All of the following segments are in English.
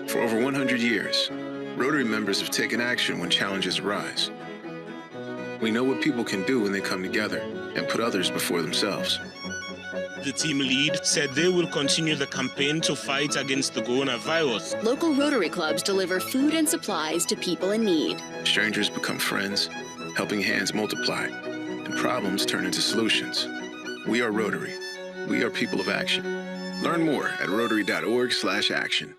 For over 100 years, Rotary members have taken action when challenges arise. We know what people can do when they come together and put others before themselves. The team lead said they will continue the campaign to fight against the coronavirus. Local Rotary clubs deliver food and supplies to people in need. Strangers become friends, helping hands multiply, and problems turn into solutions. We are Rotary. We are people of action. Learn more at rotary.org/action.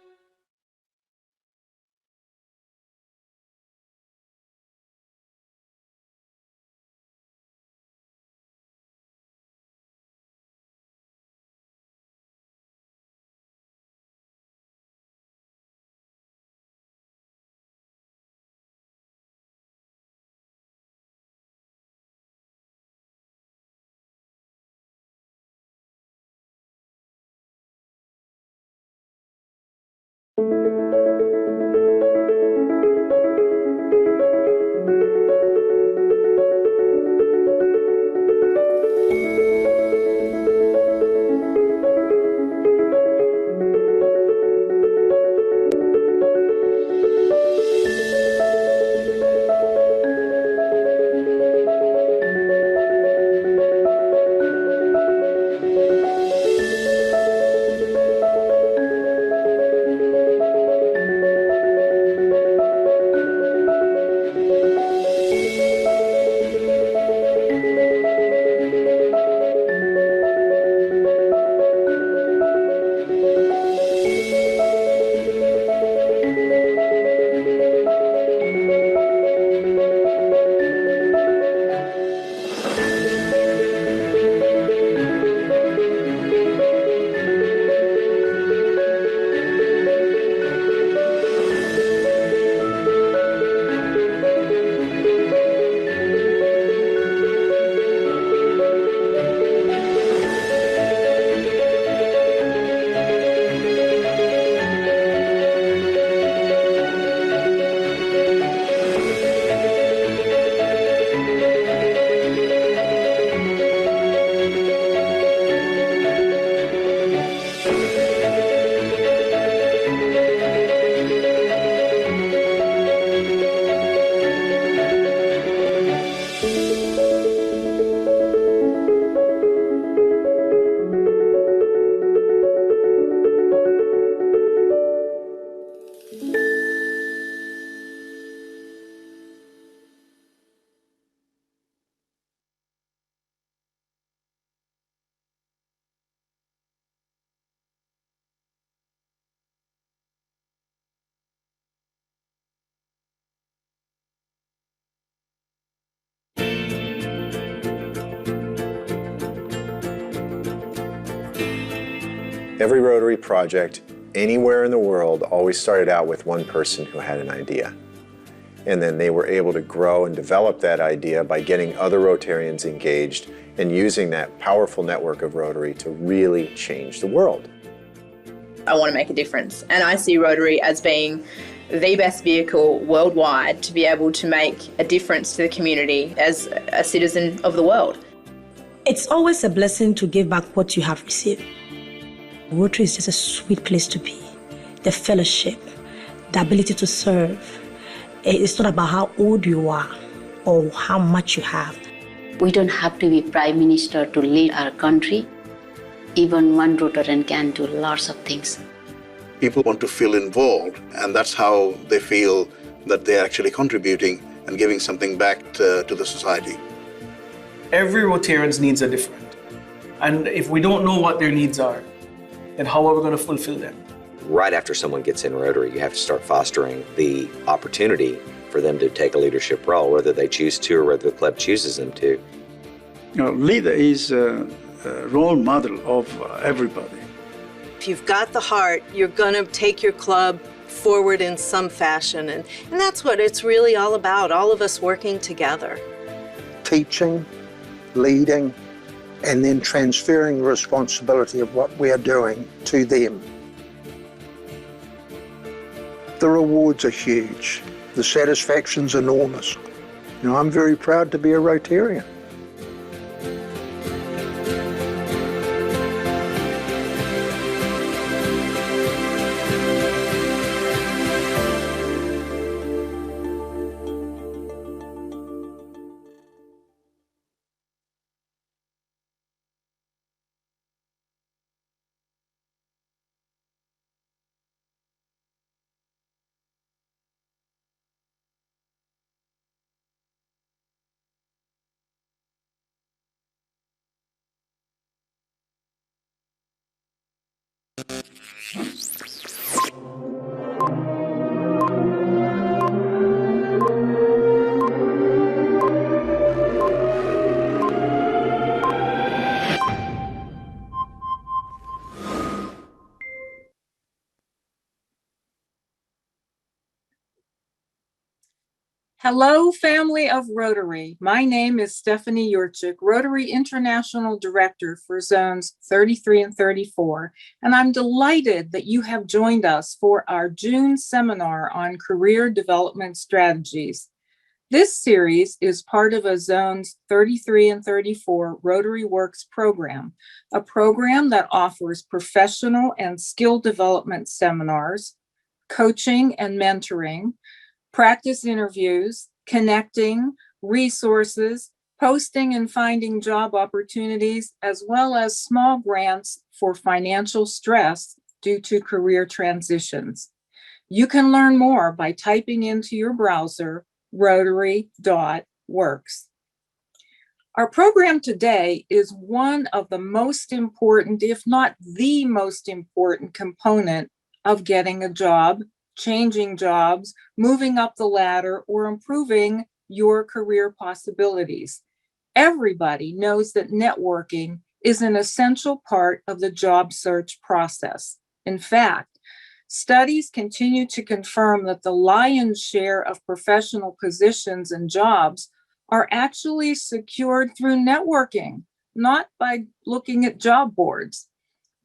Every Rotary project anywhere in the world always started out with one person who had an idea. And then they were able to grow and develop that idea by getting other Rotarians engaged and using that powerful network of Rotary to really change the world. I want to make a difference, and I see Rotary as being the best vehicle worldwide to be able to make a difference to the community as a citizen of the world. It's always a blessing to give back what you have received. Rotary is just a sweet place to be. The fellowship, the ability to serve. It's not about how old you are or how much you have. We don't have to be Prime Minister to lead our country. Even one Rotarian can do lots of things. People want to feel involved, and that's how they feel that they're actually contributing and giving something back to the society. Every Rotarian's needs are different. And if we don't know what their needs are, then how are we going to fulfill them? Right after someone gets in Rotary, you have to start fostering the opportunity for them to take a leadership role, whether they choose to or whether the club chooses them to. You know, leader is a role model of everybody. If you've got the heart, you're going to take your club forward in some fashion. And that's what it's really all about, all of us working together. Teaching, leading, and then transferring the responsibility of what we're doing to them. The rewards are huge. The satisfaction's enormous. You know, I'm very proud to be a Rotarian. Hello, family of Rotary. My name is Stephanie Yurchik, Rotary International Director for Zones 33 and 34, and I'm delighted that you have joined us for our June seminar on career development strategies. This series is part of a Zones 33 and 34 Rotary Works program, a program that offers professional and skill development seminars, coaching and mentoring, practice interviews, connecting, resources, posting and finding job opportunities, as well as small grants for financial stress due to career transitions. You can learn more by typing into your browser rotary.works. Our program today is one of the most important, if not the most important component of getting a job, changing jobs, moving up the ladder, or improving your career possibilities. Everybody knows that networking is an essential part of the job search process. In fact, studies continue to confirm that the lion's share of professional positions and jobs are actually secured through networking, not by looking at job boards.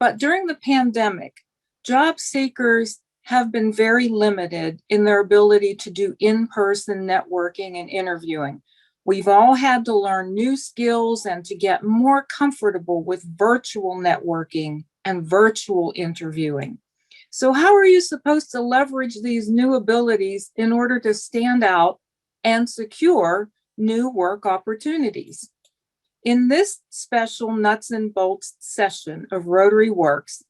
But during the pandemic, job seekers have been very limited in their ability to do in-person networking and interviewing. We've all had to learn new skills and to get more comfortable with virtual networking and virtual interviewing. So how are you supposed to leverage these new abilities in order to stand out and secure new work opportunities? In this special nuts and bolts session of Rotary Works,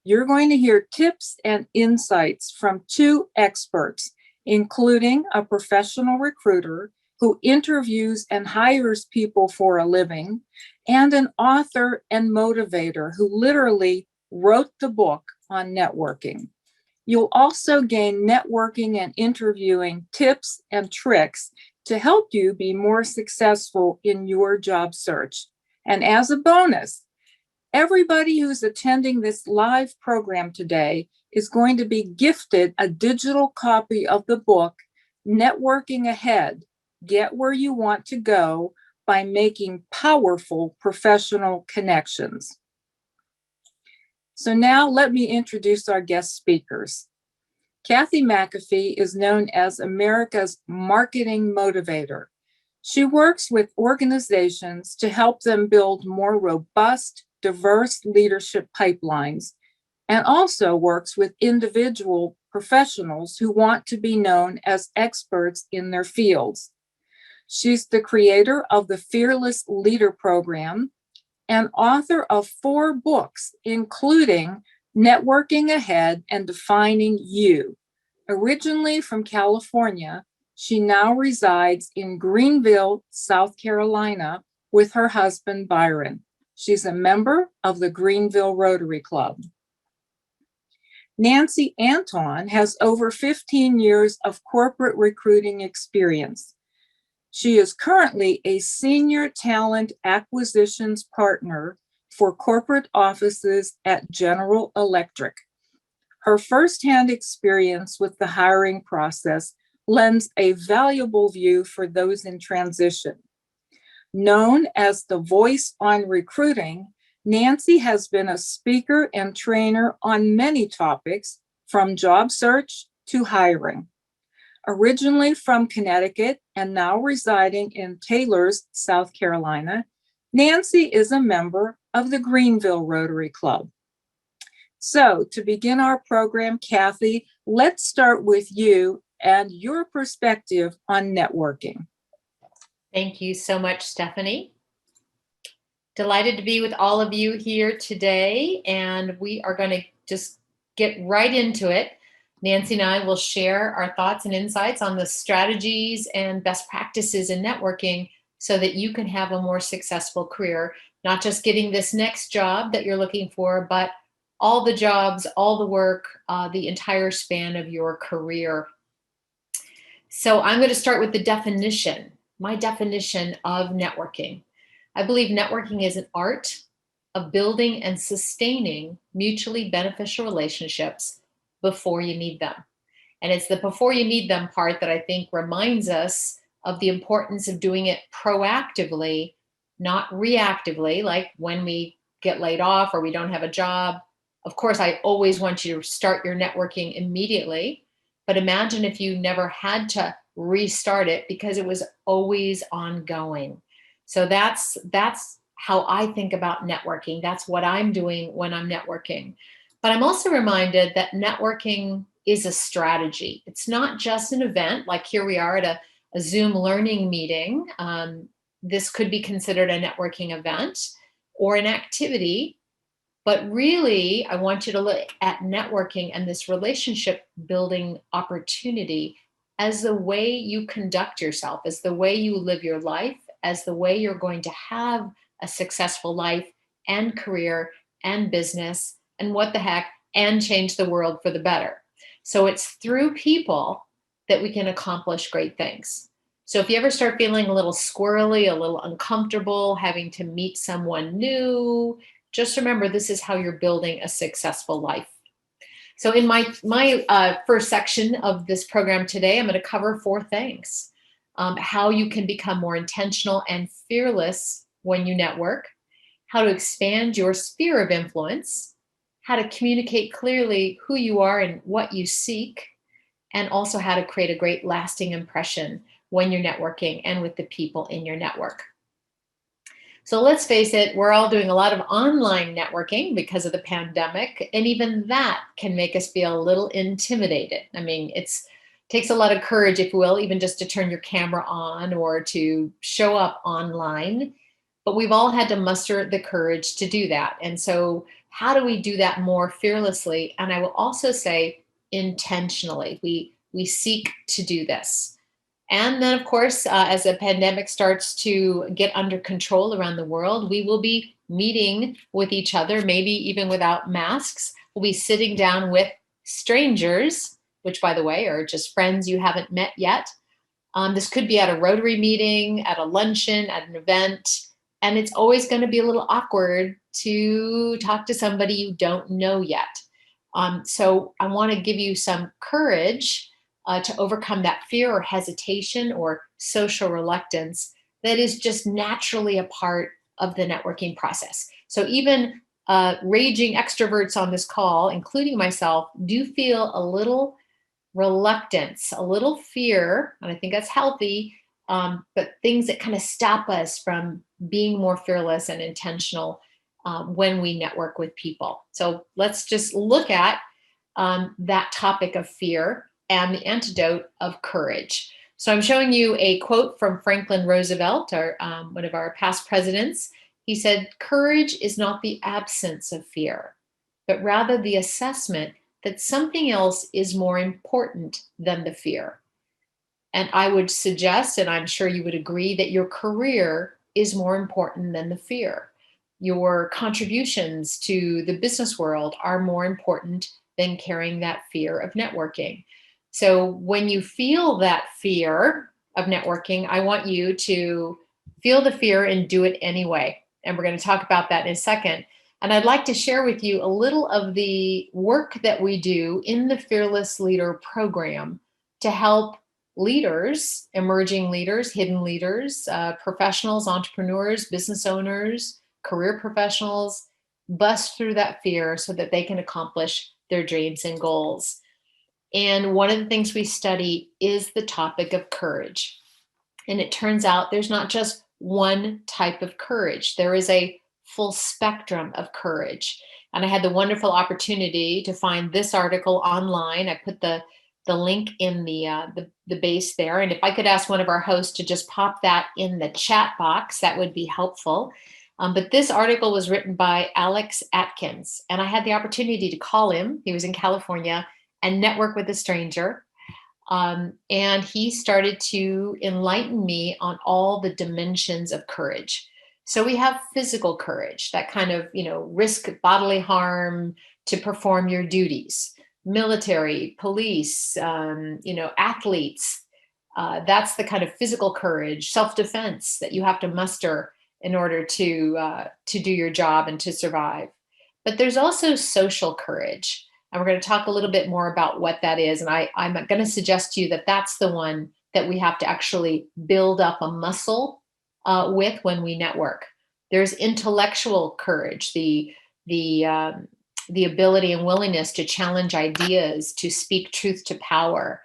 you're going to hear tips and insights from two experts, including a professional recruiter who interviews and hires people for a living, and an author and motivator who literally wrote the book on networking. You'll also gain networking and interviewing tips and tricks to help you be more successful in your job search. And as a bonus, everybody who's attending this live program today is going to be gifted a digital copy of the book, Networking Ahead, Get Where You Want to Go by Making Powerful Professional Connections. So now let me introduce our guest speakers. Kathy McAfee is known as America's marketing motivator. She works with organizations to help them build more robust, diverse leadership pipelines, and also works with individual professionals who want to be known as experts in their fields. She's the creator of the Fearless Leader Program and author of 4 books, including Networking Ahead and Defining You. Originally from California, she now resides in Greenville, South Carolina, with her husband, Byron. She's a member of the Greenville Rotary Club. Nancy Anton has over 15 years of corporate recruiting experience. She is currently a senior talent acquisitions partner for corporate offices at General Electric. Her firsthand experience with the hiring process lends a valuable view for those in transition. Known as the voice on recruiting, Nancy has been a speaker and trainer on many topics, from job search to hiring. Originally from Connecticut and now residing in Taylors, South Carolina, Nancy is a member of the Greenville Rotary Club. So to begin our program, Kathy, let's start with you and your perspective on networking. Thank you so much, Stephanie. Delighted to be with all of you here today, and we are going to just get right into it. Nancy and I will share our thoughts and insights on the strategies and best practices in networking so that you can have a more successful career, not just getting this next job that you're looking for, but all the jobs, all the work, the entire span of your career. So I'm going to start with the definition, my definition of networking. I believe networking is an art of building and sustaining mutually beneficial relationships before you need them. And it's the before you need them part that I think reminds us of the importance of doing it proactively, not reactively, like when we get laid off or we don't have a job. Of course, I always want you to start your networking immediately, but imagine if you never had to restart it because it was always ongoing. So that's how I think about networking. That's what I'm doing when I'm networking. But I'm also reminded that networking is a strategy. It's not just an event, like here we are at a Zoom learning meeting. This could be considered a networking event or an activity. But really, I want you to look at networking and this relationship building opportunity as the way you conduct yourself, as the way you live your life, as the way you're going to have a successful life and career and business and what the heck, and change the world for the better. So it's through people that we can accomplish great things. So if you ever start feeling a little squirrely, a little uncomfortable, having to meet someone new, just remember this is how you're building a successful life. So in my first section of this program today, I'm going to cover 4 things. How you can become more intentional and fearless when you network, how to expand your sphere of influence, how to communicate clearly who you are and what you seek, and also how to create a great lasting impression when you're networking and with the people in your network. So let's face it, we're all doing a lot of online networking because of the pandemic, and even that can make us feel a little intimidated. I mean, it takes a lot of courage, if you will, even just to turn your camera on or to show up online. But we've all had to muster the courage to do that. And so how do we do that more fearlessly? And I will also say intentionally. We seek to do this. And then, of course, as the pandemic starts to get under control around the world, we will be meeting with each other, maybe even without masks. We'll be sitting down with strangers, which, by the way, are just friends you haven't met yet. This could be at a Rotary meeting, at a luncheon, at an event. And it's always going to be a little awkward to talk to somebody you don't know yet. So I want to give you some courage to overcome that fear or hesitation or social reluctance that is just naturally a part of the networking process. So even raging extroverts on this call, including myself, do feel a little reluctance, a little fear, and I think that's healthy, but things that kind of stop us from being more fearless and intentional when we network with people. So let's just look at that topic of fear and the antidote of courage. So I'm showing you a quote from Franklin Roosevelt, one of our past presidents. He said, "Courage is not the absence of fear, but rather the assessment that something else is more important than the fear." And I would suggest, and I'm sure you would agree, that your career is more important than the fear. Your contributions to the business world are more important than carrying that fear of networking. So when you feel that fear of networking, I want you to feel the fear and do it anyway. And we're going to talk about that in a second. And I'd like to share with you a little of the work that we do in the Fearless Leader program to help leaders, emerging leaders, hidden leaders, professionals, entrepreneurs, business owners, career professionals, bust through that fear so that they can accomplish their dreams and goals. And one of the things we study is the topic of courage. And it turns out there's not just one type of courage. There is a full spectrum of courage. And I had the wonderful opportunity to find this article online. I put the link in the base there. And if I could ask one of our hosts to just pop that in the chat box, that would be helpful. But this article was written by Alex Atkins. And I had the opportunity to call him. He was in California and network with a stranger. And he started to enlighten me on all the dimensions of courage. So we have physical courage, that kind of, risk bodily harm to perform your duties. Military, police, athletes. That's the kind of physical courage, self-defense that you have to muster in order to do your job and to survive. But there's also social courage. And we're going to talk a little bit more about what that is. And I'm going to suggest to you that that's the one that we have to actually build up a muscle with when we network. There's intellectual courage, the ability and willingness to challenge ideas, to speak truth to power.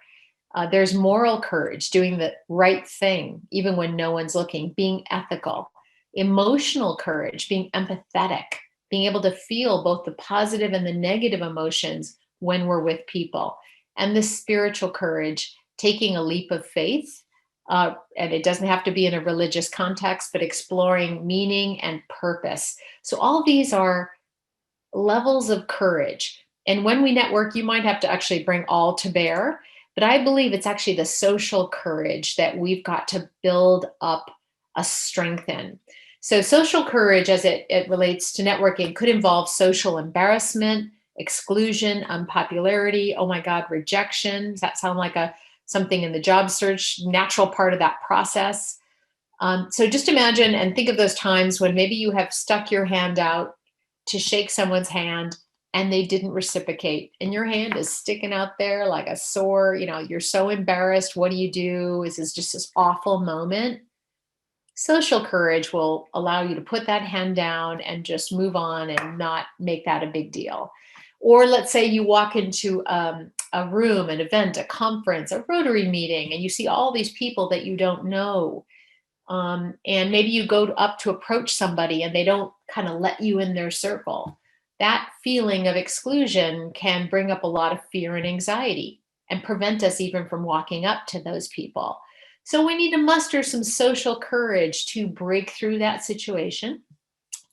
There's moral courage, doing the right thing, even when no one's looking, being ethical. Emotional courage, being empathetic, being able to feel both the positive and the negative emotions when we're with people. And the spiritual courage, taking a leap of faith, and it doesn't have to be in a religious context, but exploring meaning and purpose. So all these are levels of courage. And when we network, you might have to actually bring all to bear. But I believe it's actually the social courage that we've got to build up a strength in. So social courage, as it relates to networking, could involve social embarrassment, exclusion, unpopularity, oh my God, rejection. Does that sound like something in the job search, natural part of that process? So just imagine and think of those times when maybe you have stuck your hand out to shake someone's hand and they didn't reciprocate, and your hand is sticking out there like a sore, you're so embarrassed. What do you do? This is just this awful moment. Social courage will allow you to put that hand down and just move on and not make that a big deal. Or let's say you walk into a room, an event, a conference, a Rotary meeting, and you see all these people that you don't know. And maybe you go up to approach somebody and they don't kind of let you in their circle. That feeling of exclusion can bring up a lot of fear and anxiety and prevent us even from walking up to those people. So we need to muster some social courage to break through that situation,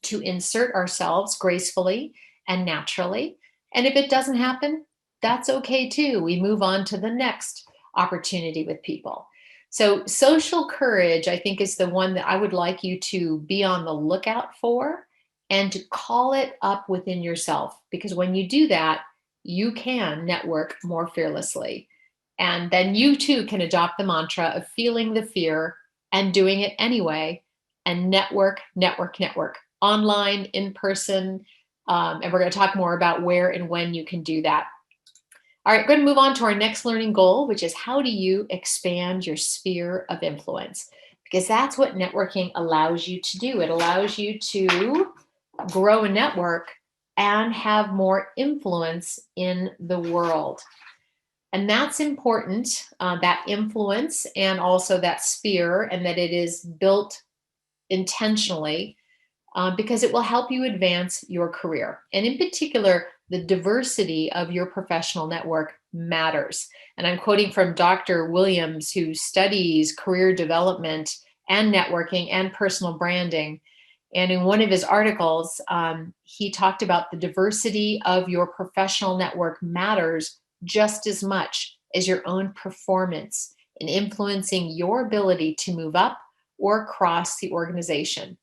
to insert ourselves gracefully and naturally. And if it doesn't happen, that's okay too. We move on to the next opportunity with people. So social courage, I think, is the one that I would like you to be on the lookout for and to call it up within yourself. Because when you do that, you can network more fearlessly. And then you too can adopt the mantra of feeling the fear and doing it anyway, and network, network, network, online, in person. And we're going to talk more about where and when you can do that. All right, we're going to move on to our next learning goal, which is how do you expand your sphere of influence? Because that's what networking allows you to do. It allows you to grow a network and have more influence in the world. And that's important, that influence and also that sphere, and that it is built intentionally because it will help you advance your career. And in particular, the diversity of your professional network matters. And I'm quoting from Dr. Williams, who studies career development and networking and personal branding. And in one of his articles, he talked about the diversity of your professional network matters just as much as your own performance in influencing your ability to move up or across the organization.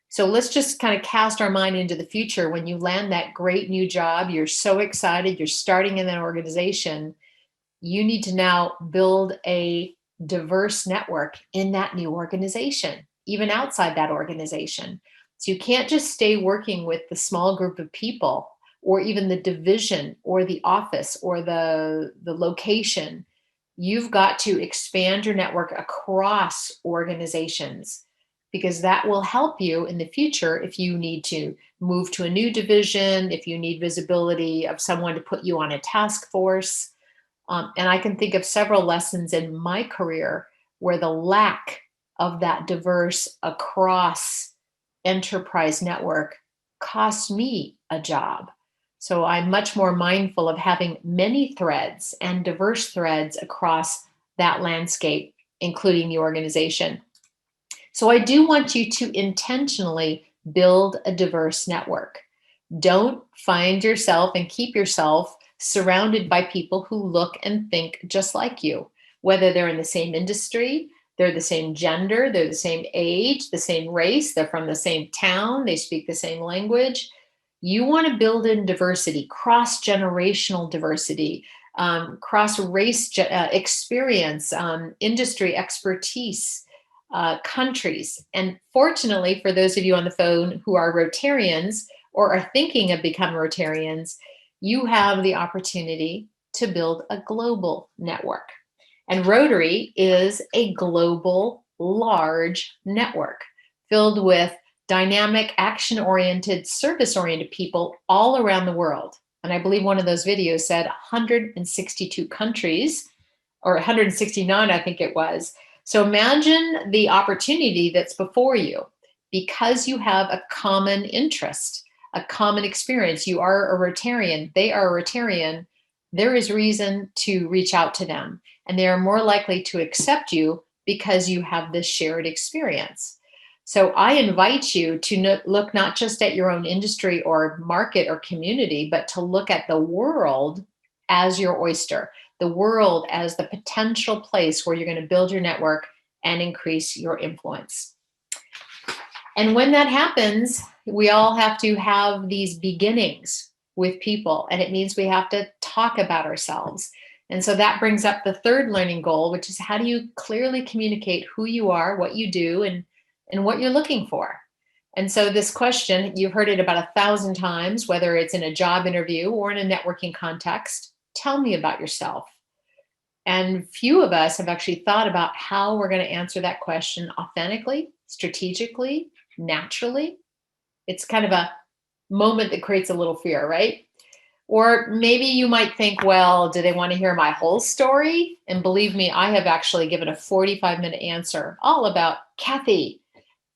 So let's just kind of cast our mind into the future. When you land that great new job, you're so excited, you're starting in that organization, you need to now build a diverse network in that new organization, even outside that organization. So you can't just stay working with the small group of people or even the division or the office or the location. You've got to expand your network across organizations, because that will help you in the future if you need to move to a new division, if you need visibility of someone to put you on a task force. And I can think of several lessons in my career where the lack of that diverse across enterprise network cost me a job. So I'm much more mindful of having many threads and diverse threads across that landscape, including the organization. So I do want you to intentionally build a diverse network. Don't find yourself and keep yourself surrounded by people who look and think just like you, whether they're in the same industry, They're the same gender, they're the same age, the same race, they're from the same town, they speak the same language. You want to build in diversity, cross-generational diversity, cross-race experience, industry expertise, countries. And fortunately, for those of you on the phone who are Rotarians or are thinking of becoming Rotarians, you have the opportunity to build a global network. And Rotary is a global, large network filled with dynamic, action-oriented, service-oriented people all around the world. And I believe one of those videos said 162 countries, or 169, I think it was. So imagine the opportunity that's before you because you have a common interest, a common experience. You are a Rotarian, they are a Rotarian. There is reason to reach out to them, and they are more likely to accept you because you have this shared experience. So I invite you to look not just at your own industry or market or community, but to look at the world as your oyster, the world as the potential place where you're going to build your network and increase your influence. And when that happens, we all have to have these beginnings with people, and it means we have to talk about ourselves. And so that brings up the third learning goal, which is how do you clearly communicate who you are, what you do, and what you're looking for. And so this question, you've heard it about 1,000 times, whether it's in a job interview or in a networking context. Tell me about yourself. And few of us have actually thought about how we're going to answer that question authentically, strategically, naturally. It's kind of a moment that creates a little fear, right? Or maybe you might think, well, do they want to hear my whole story? And believe me, I have actually given a 45-minute answer all about Kathy,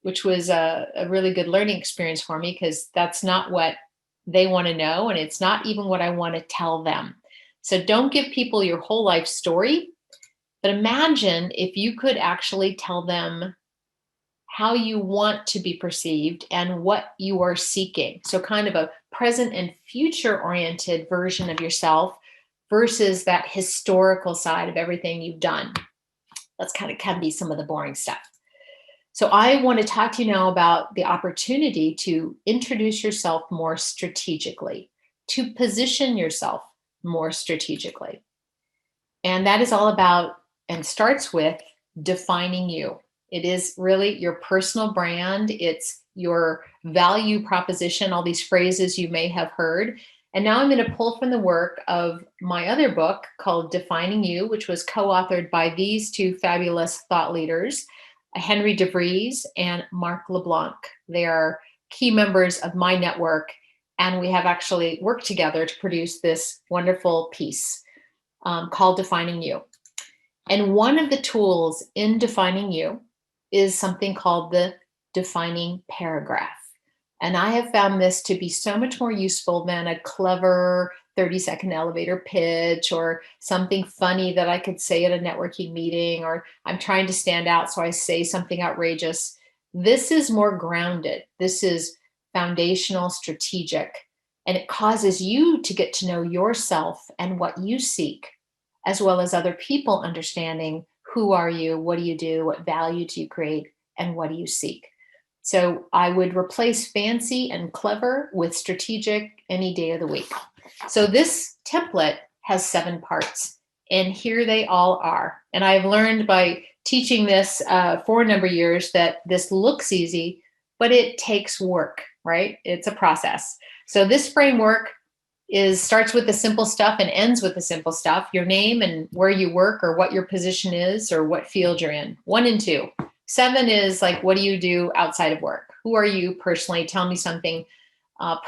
which was a really good learning experience for me because that's not what they want to know. And it's not even what I want to tell them. So don't give people your whole life story, but imagine if you could actually tell them how you want to be perceived and what you are seeking. So kind of a present and future oriented version of yourself versus that historical side of everything you've done. That's can be some of the boring stuff. So I want to talk to you now about the opportunity to introduce yourself more strategically, to position yourself more strategically. And that is all about and starts with defining you. It is really your personal brand. It's your value proposition, all these phrases you may have heard. And now I'm going to pull from the work of my other book called Defining You, which was co-authored by these two fabulous thought leaders, Henry DeVries and Marc LeBlanc. They are key members of my network, and we have actually worked together to produce this wonderful piece called Defining You. And one of the tools in Defining You is something called the defining paragraph. And I have found this to be so much more useful than a clever 30-second elevator pitch or something funny that I could say at a networking meeting, or I'm trying to stand out, so I say something outrageous. This is more grounded. This is foundational, strategic, and it causes you to get to know yourself and what you seek, as well as other people understanding who are you, what do you do, what value do you create, and what do you seek. So I would replace fancy and clever with strategic any day of the week. So this template has 7 parts, and here they all are. And I've learned by teaching this for a number of years that this looks easy, but it takes work, right? It's a process. So this framework starts with the simple stuff and ends with the simple stuff, your name and where you work or what your position is or what field you're in, 1 and 2. 7 is like, what do you do outside of work? Who are you personally? Tell me something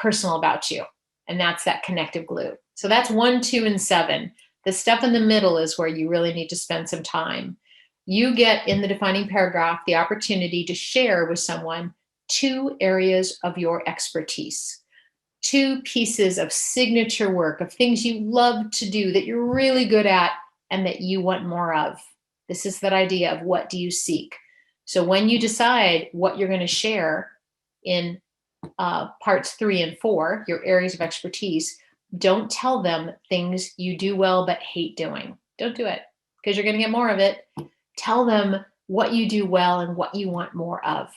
personal about you. And that's that connective glue. So that's 1, 2, and 7. The stuff in the middle is where you really need to spend some time. You get in the defining paragraph the opportunity to share with someone 2 areas of your expertise, 2 pieces of signature work, of things you love to do that you're really good at and that you want more of. This is that idea of what do you seek. So when you decide what you're going to share in parts 3 and 4, your areas of expertise, don't tell them things you do well but hate doing. Don't do it because you're going to get more of it. Tell them what you do well, and what you want more of.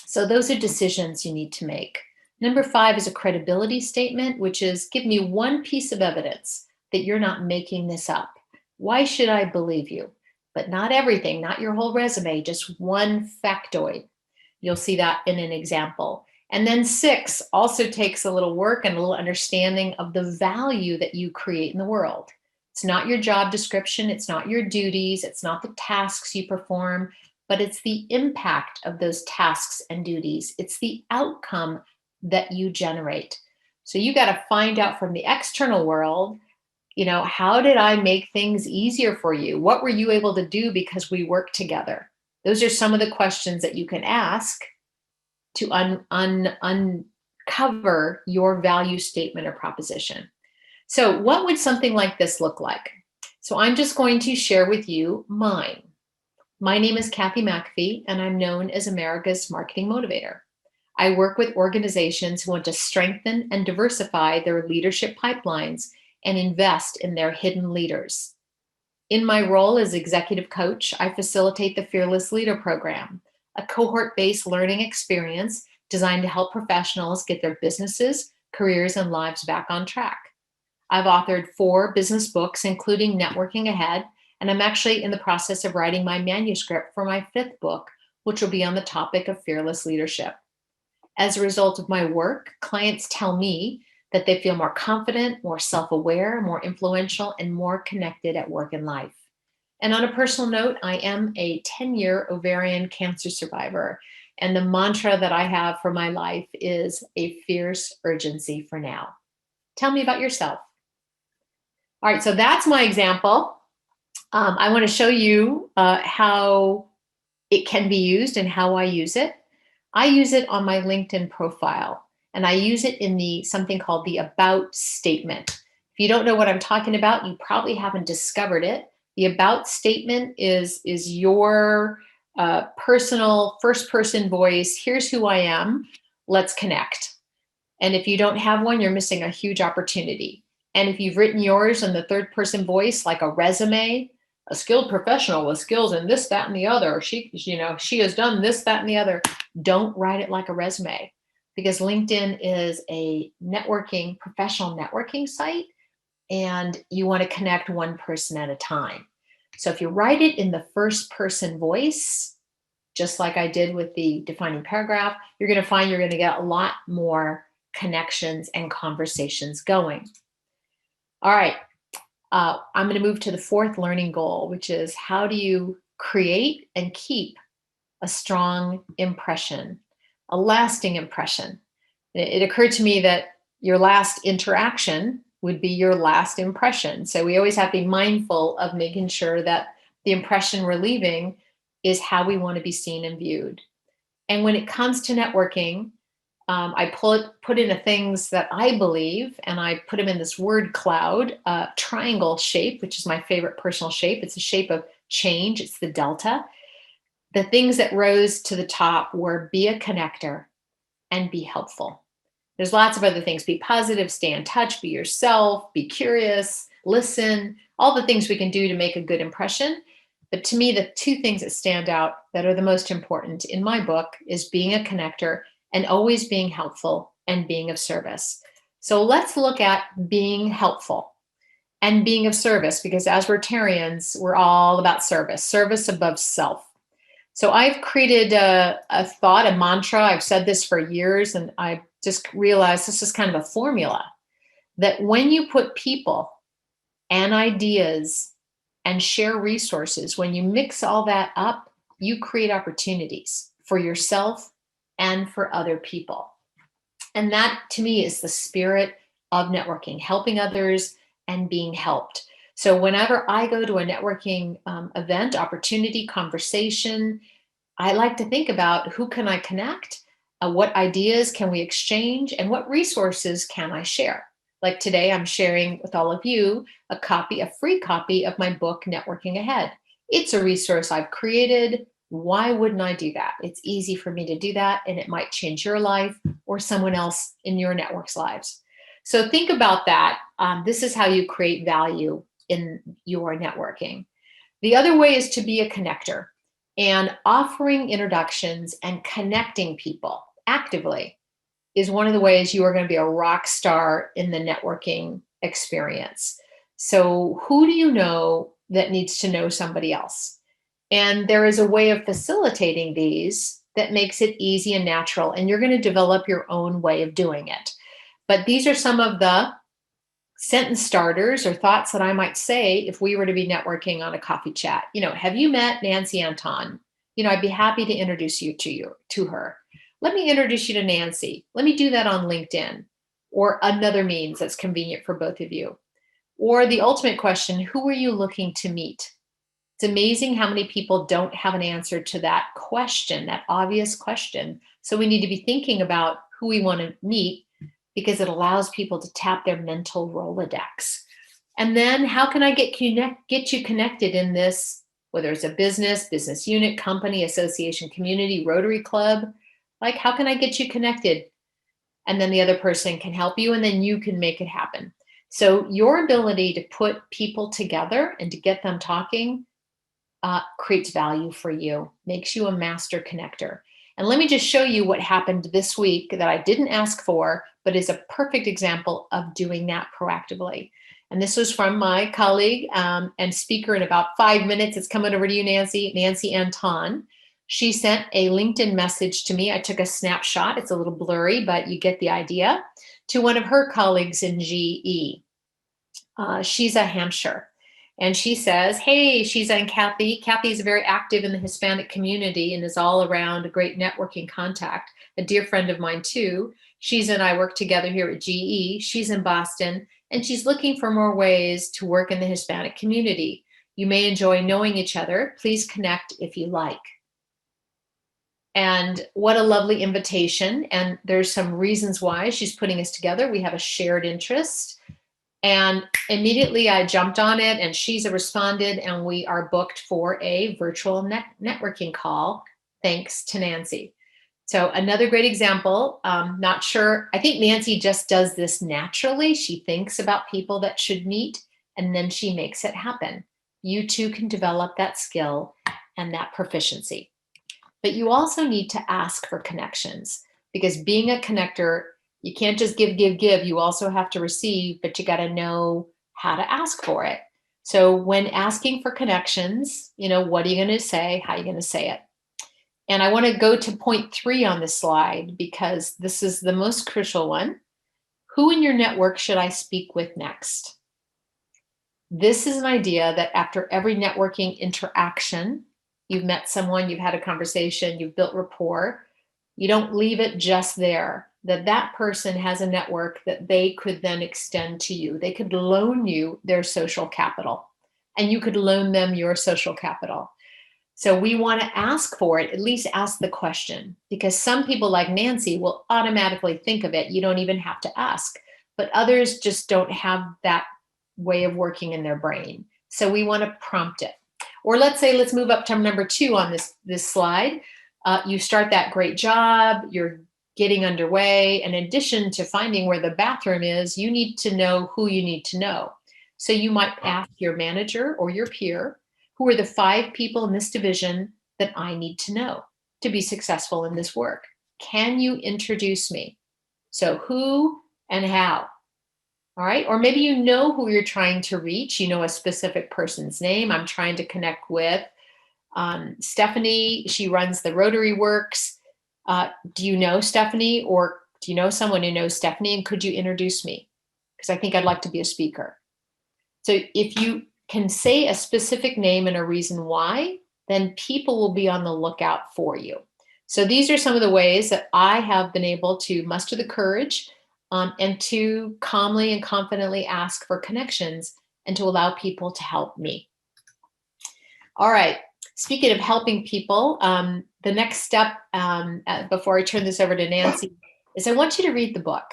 So those are decisions you need to make. Number 5 is a credibility statement, which is give me one piece of evidence that you're not making this up. Why should I believe you? But not everything, not your whole resume, just one factoid. You'll see that in an example. And then 6 also takes a little work and a little understanding of the value that you create in the world. It's not your job description, it's not your duties, it's not the tasks you perform, but it's the impact of those tasks and duties. It's the outcome that you generate. So you got to find out from the external world, how did I make things easier for you? What were you able to do because we worked together? Those are some of the questions that you can ask to uncover your value statement or proposition. So what would something like this look like? So I'm just going to share with you mine. My name is Kathy McAfee, and I'm known as America's Marketing Motivator. I work with organizations who want to strengthen and diversify their leadership pipelines and invest in their hidden leaders. In my role as executive coach, I facilitate the Fearless Leader Program, a cohort-based learning experience designed to help professionals get their businesses, careers, and lives back on track. I've authored 4 business books, including Networking Ahead, and I'm actually in the process of writing my manuscript for my 5th book, which will be on the topic of fearless leadership. As a result of my work, clients tell me that they feel more confident, more self-aware, more influential, and more connected at work and life. And on a personal note, I am a 10-year ovarian cancer survivor, and the mantra that I have for my life is a fierce urgency for now. Tell me about yourself. All right, so that's my example. I want to show you how it can be used and how I use it. I use it on my LinkedIn profile, and I use it in something called the About statement. If you don't know what I'm talking about, you probably haven't discovered it. The About statement is your personal first-person voice. Here's who I am. Let's connect. And if you don't have one, you're missing a huge opportunity. And if you've written yours in the third-person voice, like a resume, a skilled professional with skills in this, that, and the other, she has done this, that, and the other, don't write it like a resume, because LinkedIn is a professional networking site, and you want to connect one person at a time. So if you write it in the first-person voice, just like I did with the defining paragraph, you're going to find you're going to get a lot more connections and conversations going. All right. I'm going to move to the 4th learning goal, which is how do you create and keep a strong impression, a lasting impression? It occurred to me that your last interaction would be your last impression. So we always have to be mindful of making sure that the impression we're leaving is how we want to be seen and viewed. And when it comes to networking, I put in the things that I believe, and I put them in this word cloud, triangle shape, which is my favorite personal shape. It's a shape of change. It's the delta. The things that rose to the top were be a connector and be helpful. There's lots of other things. Be positive, stay in touch, be yourself, be curious, listen, all the things we can do to make a good impression. But to me, the 2 things that stand out that are the most important in my book is being a connector and always being helpful and being of service. So let's look at being helpful and being of service, because as Rotarians, we're all about service above self. So I've created a thought, a mantra. I've said this for years, and I just realized this is kind of a formula that when you put people and ideas and share resources, when you mix all that up, you create opportunities for yourself and for other people. And that, to me, is the spirit of networking, helping others and being helped. So whenever I go to a networking event, opportunity, conversation, I like to think about who can I connect, what ideas can we exchange, and what resources can I share. Like today, I'm sharing with all of you a free copy of my book, Networking Ahead. It's a resource I've created. Why wouldn't I do that? It's easy for me to do that, and it might change your life or someone else in your network's lives. So think about that. This is how you create value in your networking. The other way is to be a connector. And offering introductions and connecting people actively is one of the ways you are going to be a rock star in the networking experience. So who do you know that needs to know somebody else? And there is a way of facilitating these that makes it easy and natural, and you're going to develop your own way of doing it. But these are some of the sentence starters or thoughts that I might say if we were to be networking on a coffee chat. Have you met Nancy Anton? I'd be happy to introduce you to her. Let me introduce you to Nancy. Let me do that on LinkedIn or another means that's convenient for both of you. Or the ultimate question, who are you looking to meet? It's amazing how many people don't have an answer to that question, that obvious question. So we need to be thinking about who we want to meet, because it allows people to tap their mental Rolodex. And then how can I get you connected in this, whether it's a business unit, company, association, community, Rotary Club? Like, how can I get you connected? And then the other person can help you, and then you can make it happen. So your ability to put people together and to get them talking creates value for you, makes you a master connector. And let me just show you what happened this week that I didn't ask for, but is a perfect example of doing that proactively. And this was from my colleague and speaker in about 5 minutes. It's coming over to you, Nancy Anton. She sent a LinkedIn message to me. I took a snapshot. It's a little blurry, but you get the idea. To one of her colleagues in GE. She's a Hampshire. And she says, hey, she's and Kathy. Kathy is very active in the Hispanic community and is all around a great networking contact. A dear friend of mine too. She's and I work together here at GE. She's in Boston, and she's looking for more ways to work in the Hispanic community. You may enjoy knowing each other. Please connect if you like. And what a lovely invitation. And there's some reasons why she's putting us together. We have a shared interest. And immediately I jumped on it, and she's responded, and we are booked for a virtual networking call, thanks to Nancy. So another great example, not sure, I think Nancy just does this naturally. She thinks about people that should meet, and then she makes it happen. You too can develop that skill and that proficiency. But you also need to ask for connections, because being a connector, you can't just give. You also have to receive, but you got to know how to ask for it. So when asking for connections, what are you going to say? How are you going to say it? And I want to go to point 3 on this slide, because this is the most crucial one. Who in your network should I speak with next? This is an idea that after every networking interaction, you've met someone, you've had a conversation, you've built rapport. You don't leave it just there, that person has a network that they could then extend to you. They could loan you their social capital, and you could loan them your social capital. So we want to ask for it, at least ask the question, because some people like Nancy will automatically think of it. You don't even have to ask, but others just don't have that way of working in their brain. So we want to prompt it. Or let's move up to number 2 on this slide. You start that great job, you're getting underway. And in addition to finding where the bathroom is, you need to know who you need to know. So you might ask your manager or your peer, who are the 5 people in this division that I need to know to be successful in this work? Can you introduce me? So who and how? All right. Or maybe you know who you're trying to reach. You know a specific person's name. I'm trying to connect with Stephanie. She runs the Rotary Works. Do you know Stephanie, or do you know someone who knows Stephanie, and could you introduce me? Because I think I'd like to be a speaker. So if you can say a specific name and a reason why, then people will be on the lookout for you. So these are some of the ways that I have been able to muster the courage and to calmly and confidently ask for connections and to allow people to help me. All right. Speaking of helping people, the next step before I turn this over to Nancy is I want you to read the book.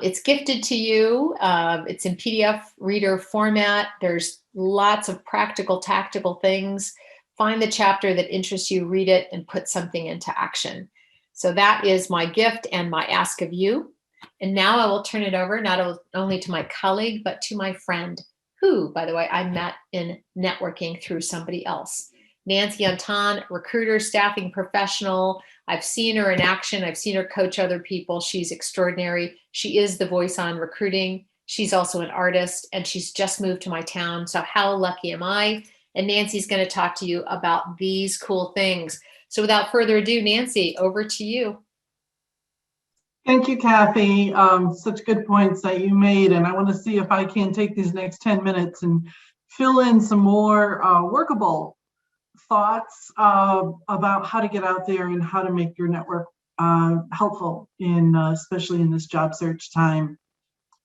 It's gifted to you. It's in PDF reader format. There's lots of practical, tactical things. Find the chapter that interests you, read it, and put something into action. So that is my gift and my ask of you. And now I will turn it over not only to my colleague, but to my friend, who, by the way, I met in networking through somebody else. Nancy Anton, recruiter, staffing professional. I've seen her in action. I've seen her coach other people. She's extraordinary. She is the voice on recruiting. She's also an artist, and she's just moved to my town. So how lucky am I? And Nancy's going to talk to you about these cool things. So without further ado, Nancy, over to you. Thank you, Kathy. Such good points that you made. And I want to see if I can take these next 10 minutes and fill in some more workable thoughts about how to get out there and how to make your network helpful in especially in this job search time.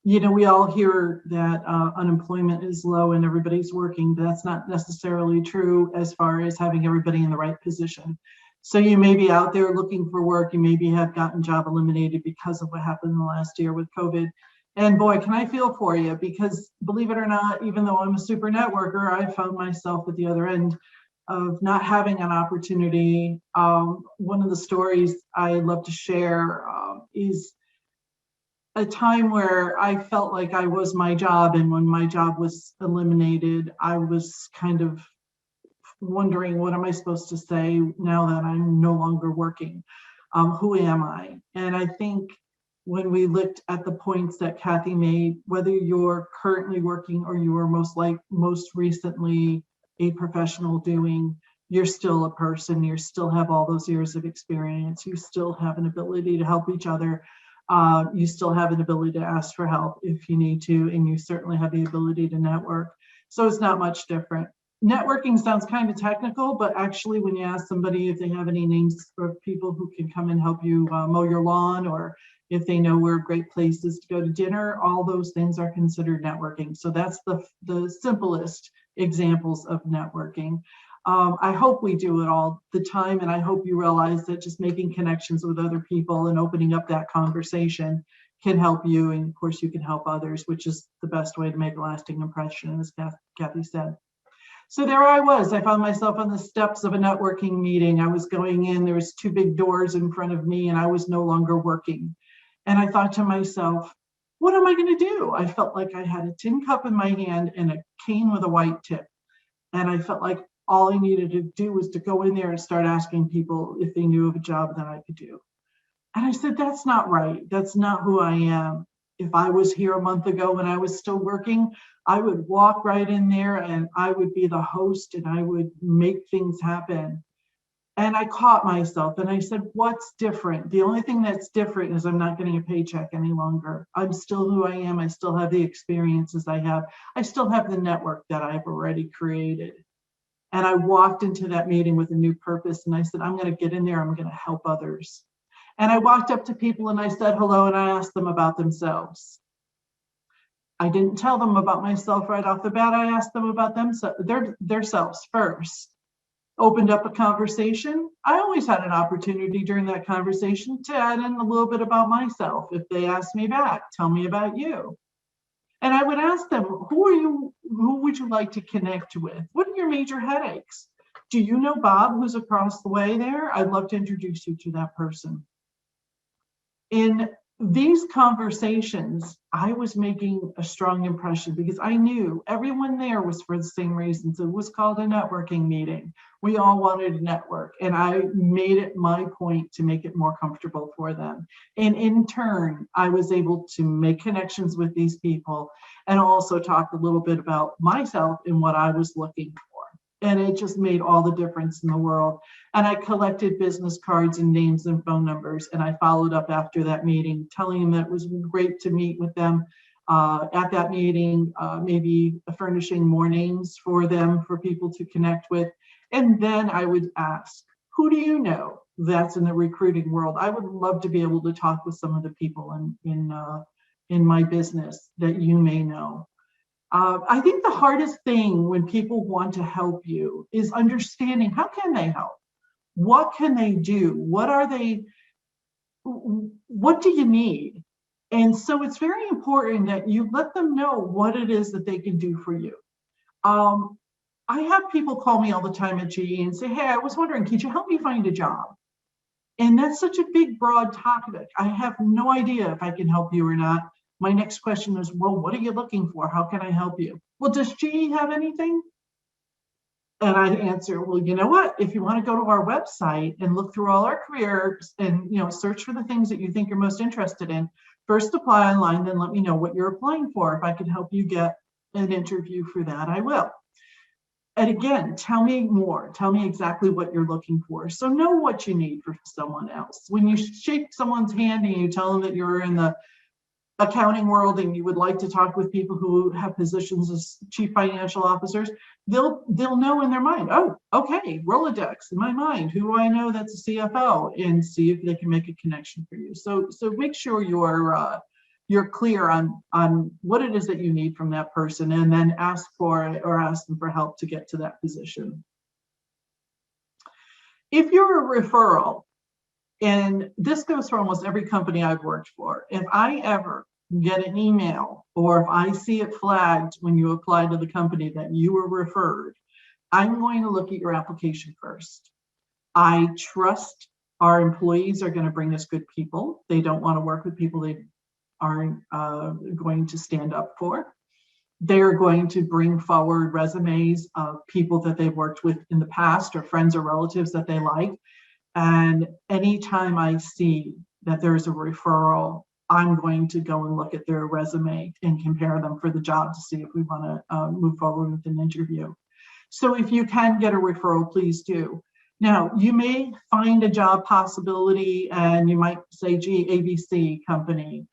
You know, we all hear that unemployment is low and everybody's working, but that's not necessarily true as far as having everybody in the right position. So you may be out there looking for work, you maybe have gotten job eliminated because of what happened in the last year with COVID. And boy, can I feel for you, because believe it or not, even though I'm a super networker, I found myself at the other end of not having an opportunity. One of the stories I love to share is a time where I felt like I was my job, and when my job was eliminated, I was kind of wondering, what am I supposed to say now that I'm no longer working? Who am I? And I think when we looked at the points that Kathy made, whether you're currently working or you are most recently a professional doing, you're still a person, you still have all those years of experience, you still have an ability to help each other, you still have an ability to ask for help if you need to, and you certainly have the ability to network. So it's not much different. Networking sounds kind of technical, but actually when you ask somebody if they have any names of people who can come and help you mow your lawn, or if they know where great places to go to dinner, all those things are considered networking. So that's the simplest examples of networking. I hope we do it all the time, and I hope you realize that just making connections with other people and opening up that conversation can help you, and of course you can help others, which is the best way to make a lasting impression, as Kathy said. So there I was. I found myself on the steps of a networking meeting. I was going in, there was two big doors in front of me, and I was no longer working. And I thought to myself, what am I going to do? I felt like I had a tin cup in my hand and a cane with a white tip. And I felt like all I needed to do was to go in there and start asking people if they knew of a job that I could do. And I said, that's not right. That's not who I am. If I was here a month ago when I was still working, I would walk right in there and I would be the host and I would make things happen. And I caught myself and I said, what's different? The only thing that's different is I'm not getting a paycheck any longer. I'm still who I am. I still have the experiences I have. I still have the network that I've already created. And I walked into that meeting with a new purpose. And I said, I'm going to get in there. I'm going to help others. And I walked up to people and I said hello and I asked them about themselves. I didn't tell them about myself right off the bat. I asked them about themselves first. Opened up a conversation. I always had an opportunity during that conversation to add in a little bit about myself. If they asked me back, tell me about you. And I would ask them, who are you? Who would you like to connect with? What are your major headaches? Do you know Bob, who's across the way there? I'd love to introduce you to that person. In these conversations, I was making a strong impression because I knew everyone there was for the same reasons. It was called a networking meeting. We all wanted to network, and I made it my point to make it more comfortable for them. And in turn, I was able to make connections with these people and also talk a little bit about myself and what I was looking for. And it just made all the difference in the world. And I collected business cards and names and phone numbers. And I followed up after that meeting, telling them that it was great to meet with them at that meeting, maybe furnishing more names for them, for people to connect with. And then I would ask, who do you know that's in the recruiting world? I would love to be able to talk with some of the people in my business that you may know. I think the hardest thing when people want to help you is understanding, how can they help? What can they do? What do you need? And so it's very important that you let them know what it is that they can do for you. I have people call me all the time at GE and say, hey, I was wondering, could you help me find a job? And that's such a big, broad topic. I have no idea if I can help you or not. My next question is, well, what are you looking for? How can I help you? Well, does GE have anything? And I answer, well, you know what? If you want to go to our website and look through all our careers and, you know, search for the things that you think you're most interested in, first apply online, then let me know what you're applying for. If I can help you get an interview for that, I will. And again, tell me more. Tell me exactly what you're looking for. So know what you need for someone else. When you shake someone's hand and you tell them that you're in the accounting world and you would like to talk with people who have positions as chief financial officers, they'll know in their mind, oh, okay, Rolodex in my mind, who do I know that's a CFO, and see if they can make a connection for you. So make sure you're clear on what it is that you need from that person, and then ask for it or ask them for help to get to that position. If you're a referral, and this goes for almost every company I've worked for, if I ever get an email or if I see it flagged when you apply to the company that you were referred, I'm going to look at your application first. I trust our employees are going to bring us good people. They don't want to work with people they aren't going to stand up for. They're going to bring forward resumes of people that they've worked with in the past or friends or relatives that they like. And anytime I see that there's a referral, I'm going to go and look at their resume and compare them for the job to see if we want to move forward with an interview. So if you can get a referral, please do. Now, you may find a job possibility and you might say, gee, ABC company.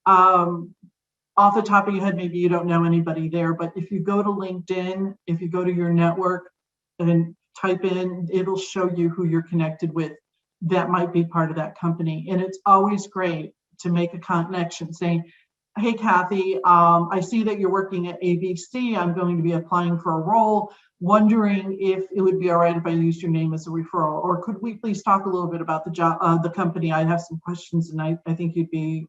Off the top of your head, maybe you don't know anybody there, but if you go to LinkedIn, if you go to your network and type in, it'll show you who you're connected with that might be part of that company. And it's always great to make a connection saying, hey, Kathy, I see that you're working at ABC. I'm going to be applying for a role, wondering if it would be all right if I used your name as a referral, or could we please talk a little bit about the job, the company? I have some questions and I think you'd be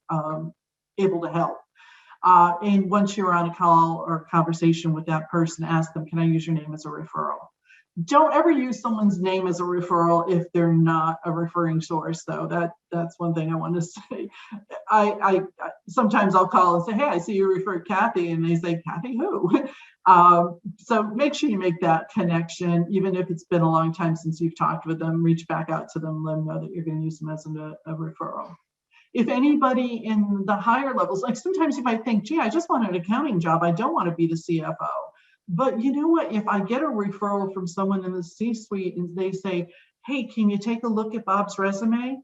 able to help. And once you're on a call or conversation with that person, ask them, can I use your name as a referral? Don't ever use someone's name as a referral if they're not a referring source, though. That's one thing I want to say. I sometimes I'll call and say, hey, I see you referred Kathy, and they say, Kathy who? So make sure you make that connection, even if it's been a long time since you've talked with them. Reach back out to them, let them know that you're going to use them as a referral. If anybody in the higher levels, like sometimes you might think, gee, I just want an accounting job. I don't want to be the CFO. But you know what? If I get a referral from someone in the C-suite and they say, hey, can you take a look at Bob's resume?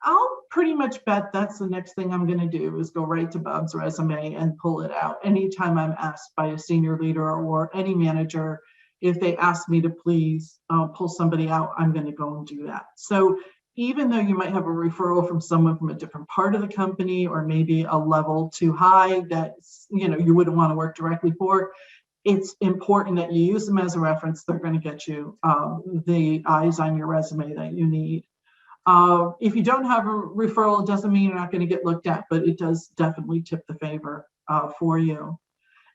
I'll pretty much bet that's the next thing I'm going to do is go right to Bob's resume and pull it out. Anytime I'm asked by a senior leader or any manager, if they ask me to please pull somebody out, I'm going to go and do that. So even though you might have a referral from someone from a different part of the company or maybe a level too high that you wouldn't want to work directly for, it's important that you use them as a reference. They're going to get you the eyes on your resume that you need. If you don't have a referral, it doesn't mean you're not going to get looked at, but it does definitely tip the favor for you.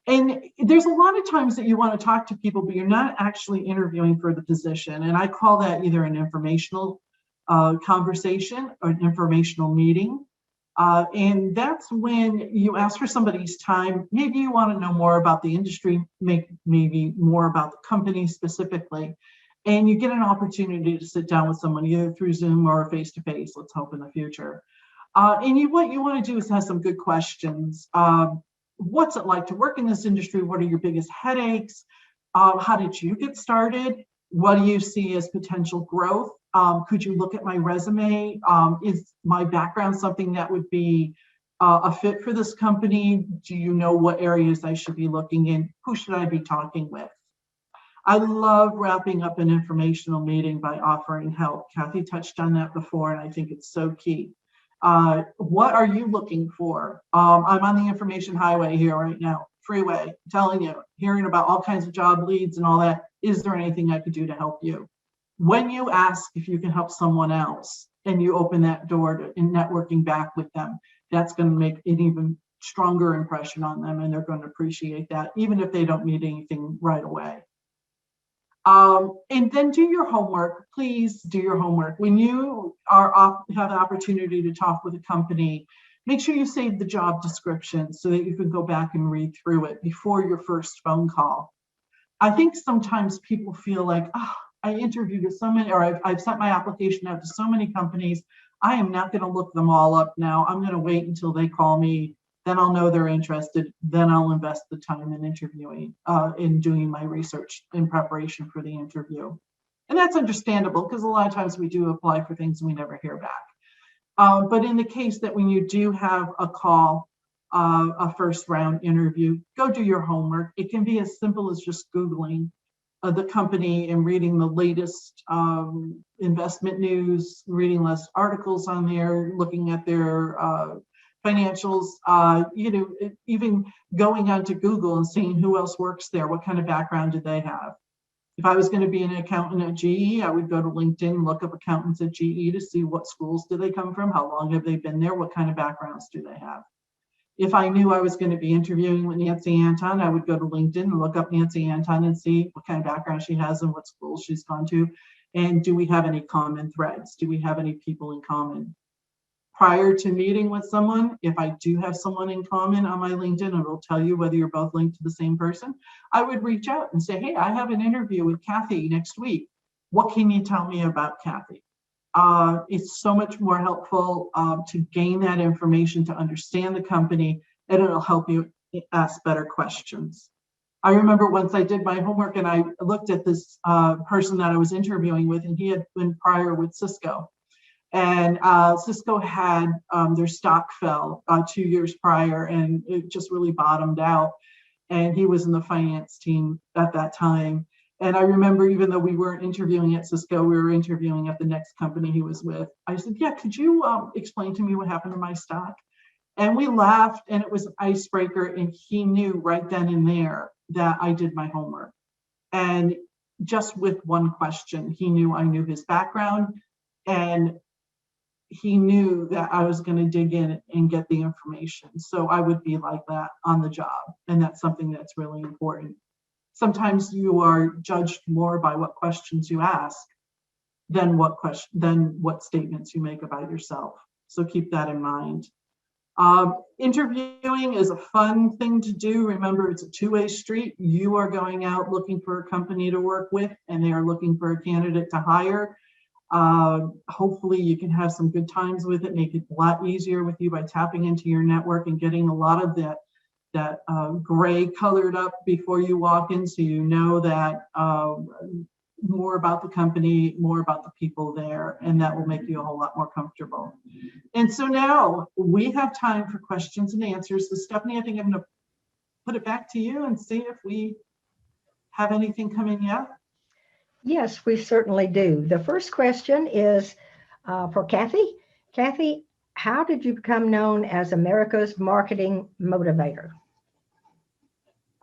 And there's a lot of times that you want to talk to people, but you're not actually interviewing for the position. And I call that either an informational conversation or an informational meeting. And that's when you ask for somebody's time. Maybe you want to know more about the industry, maybe more about the company specifically, and you get an opportunity to sit down with someone either through Zoom or face-to-face, let's hope in the future. And what you want to do is have some good questions. What's it like to work in this industry? What are your biggest headaches? How did you get started? What do you see as potential growth? Could you look at my resume? Is my background something that would be a fit for this company? Do you know what areas I should be looking in? Who should I be talking with? I love wrapping up an informational meeting by offering help. Kathy touched on that before, and I think it's so key. What are you looking for? I'm on the information highway here right now, freeway, telling you, hearing about all kinds of job leads and all that. Is there anything I could do to help you? When you ask if you can help someone else and you open that door to networking back with them, that's going to make an even stronger impression on them, and they're going to appreciate that, even if they don't need anything right away. And then do your homework. Please do your homework. When you have the opportunity to talk with a company, make sure you save the job description so that you can go back and read through it before your first phone call. I think sometimes people feel like, oh, I interviewed with so many, or I've sent my application out to so many companies. I am not going to look them all up now. I'm going to wait until they call me. Then I'll know they're interested. Then I'll invest the time in interviewing, in doing my research in preparation for the interview. And that's understandable because a lot of times we do apply for things and we never hear back. But in the case that when you do have a call, a first round interview, go do your homework. It can be as simple as just Googling the company and reading the latest investment news, reading less articles on there, looking at their financials, even going onto Google and seeing who else works there, what kind of background do they have. If I was going to be an accountant at GE, I would go to LinkedIn, look up accountants at GE to see what schools do they come from, how long have they been there, what kind of backgrounds do they have. If I knew I was going to be interviewing with Nancy Anton, I would go to LinkedIn and look up Nancy Anton and see what kind of background she has and what schools she's gone to. And do we have any common threads? Do we have any people in common? Prior to meeting with someone, if I do have someone in common on my LinkedIn, and it'll tell you whether you're both linked to the same person, I would reach out and say, hey, I have an interview with Kathy next week. What can you tell me about Kathy? It's so much more helpful to gain that information, to understand the company, and it'll help you ask better questions. I remember once I did my homework and I looked at this person that I was interviewing with, and he had been prior with Cisco. And Cisco had their stock fell 2 years prior, and it just really bottomed out. And he was in the finance team at that time. And I remember, even though we weren't interviewing at Cisco, we were interviewing at the next company he was with. I said, yeah, could you explain to me what happened to my stock? And we laughed, and it was an icebreaker. And he knew right then and there that I did my homework. And just with one question, he knew I knew his background, and he knew that I was going to dig in and get the information. So I would be like that on the job. And that's something that's really important. Sometimes you are judged more by what questions you ask than what statements you make about yourself. So keep that in mind. Interviewing is a fun thing to do. Remember, it's a two-way street. You are going out looking for a company to work with, and they are looking for a candidate to hire. Hopefully you can have some good times with it, make it a lot easier with you by tapping into your network and getting a lot of that gray colored up before you walk in, so you know that more about the company, more about the people there, and that will make you a whole lot more comfortable. And so now we have time for questions and answers. So Stephanie, I think I'm going to put it back to you and see if we have anything coming yet. Yes, we certainly do. The first question is for Kathy. Kathy, how did you become known as America's marketing motivator?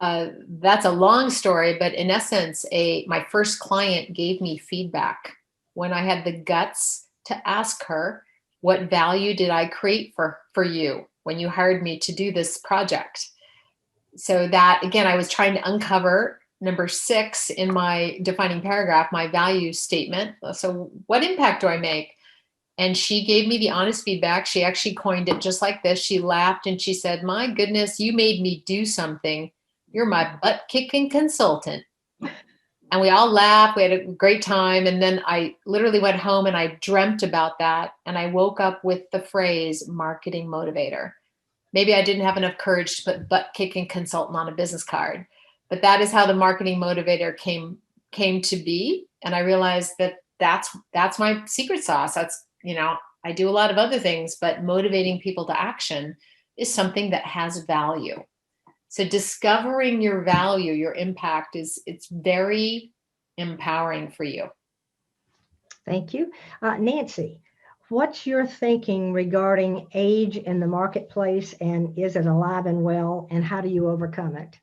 That's a long story, but in essence, my first client gave me feedback when I had the guts to ask her, what value did I create for you when you hired me to do this project? So that, again, I was trying to uncover number 6 in my defining paragraph, my value statement. So what impact do I make? And she gave me the honest feedback. She actually coined it just like this. She laughed and she said, my goodness, you made me do something. You're my butt-kicking consultant. And we all laughed. We had a great time. And then I literally went home and I dreamt about that. And I woke up with the phrase marketing motivator. Maybe I didn't have enough courage to put butt-kicking consultant on a business card, but that is how the marketing motivator came to be. And I realized that that's my secret sauce. That's, I do a lot of other things, but motivating people to action is something that has value. So discovering your value, your impact it's very empowering for you. Thank you. Nancy, what's your thinking regarding age in the marketplace, and is it alive and well, and how do you overcome it?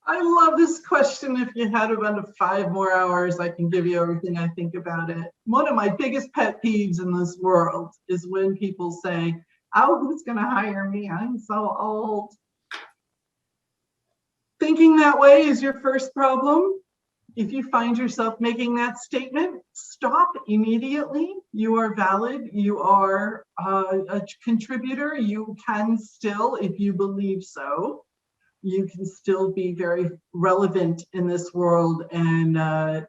I love this question. If you had about 5 more hours, I can give you everything I think about it. One of my biggest pet peeves in this world is when people say, oh, who's going to hire me? I'm so old. Thinking that way is your first problem. If you find yourself making that statement, stop immediately. You are valid. You are a contributor. You can still, if you believe so, you can still be very relevant in this world and a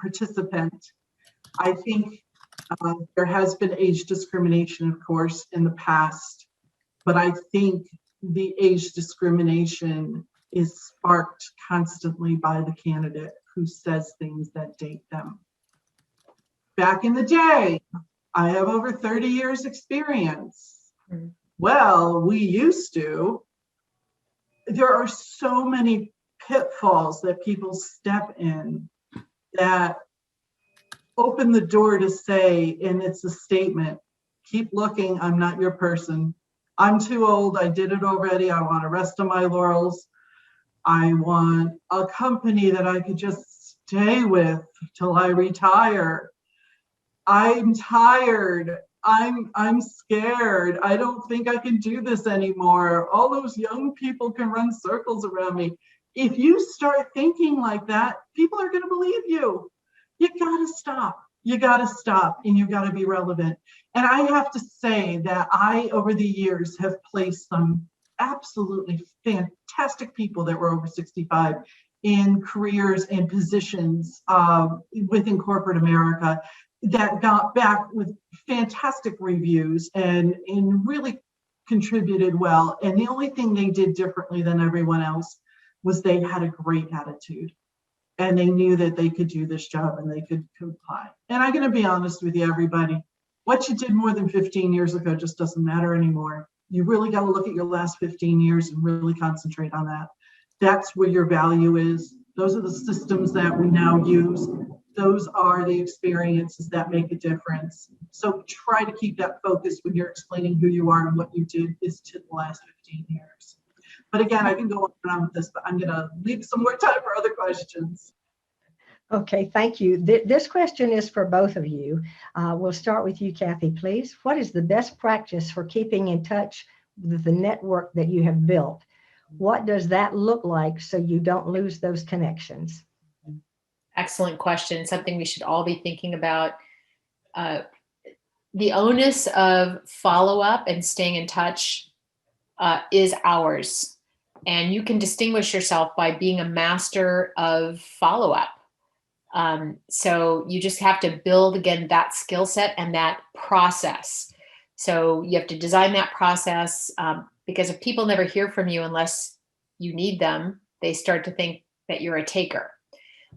participant. I think there has been age discrimination, of course, in the past, but I think the age discrimination is sparked constantly by the candidate who says things that date them. Back in the day, I have over 30 years experience. Well, we used to. There are so many pitfalls that people step in that open the door to say, and it's a statement, keep looking, I'm not your person. I'm too old, I did it already, I want to rest on my laurels. I want a company that I could just stay with till I retire. I'm tired. I'm scared. I don't think I can do this anymore. All those young people can run circles around me. If you start thinking like that, people are going to believe you. You got to stop. You got to stop, and you got to be relevant. And I have to say that I, over the years, have placed some absolutely fantastic people that were over 65 in careers and positions within corporate America that got back with fantastic reviews and really contributed well. And the only thing they did differently than everyone else was they had a great attitude. And they knew that they could do this job and they could comply. And I'm going to be honest with you, everybody. What you did more than 15 years ago just doesn't matter anymore. You really got to look at your last 15 years and really concentrate on that. That's where your value is. Those are the systems that we now use. Those are the experiences that make a difference. So try to keep that focus when you're explaining who you are and what you did is to the last 15 years. But again, I can go on and on with this, but I'm going to leave some more time for other questions. Okay, thank you. This question is for both of you. We'll start with you, Kathy, please. What is the best practice for keeping in touch with the network that you have built? What does that look like so you don't lose those connections? Excellent question. Something we should all be thinking about. The onus of follow-up and staying in touch is ours. And you can distinguish yourself by being a master of follow-up. So you just have to build, again, that skill set and that process. So you have to design that process because if people never hear from you unless you need them, they start to think that you're a taker.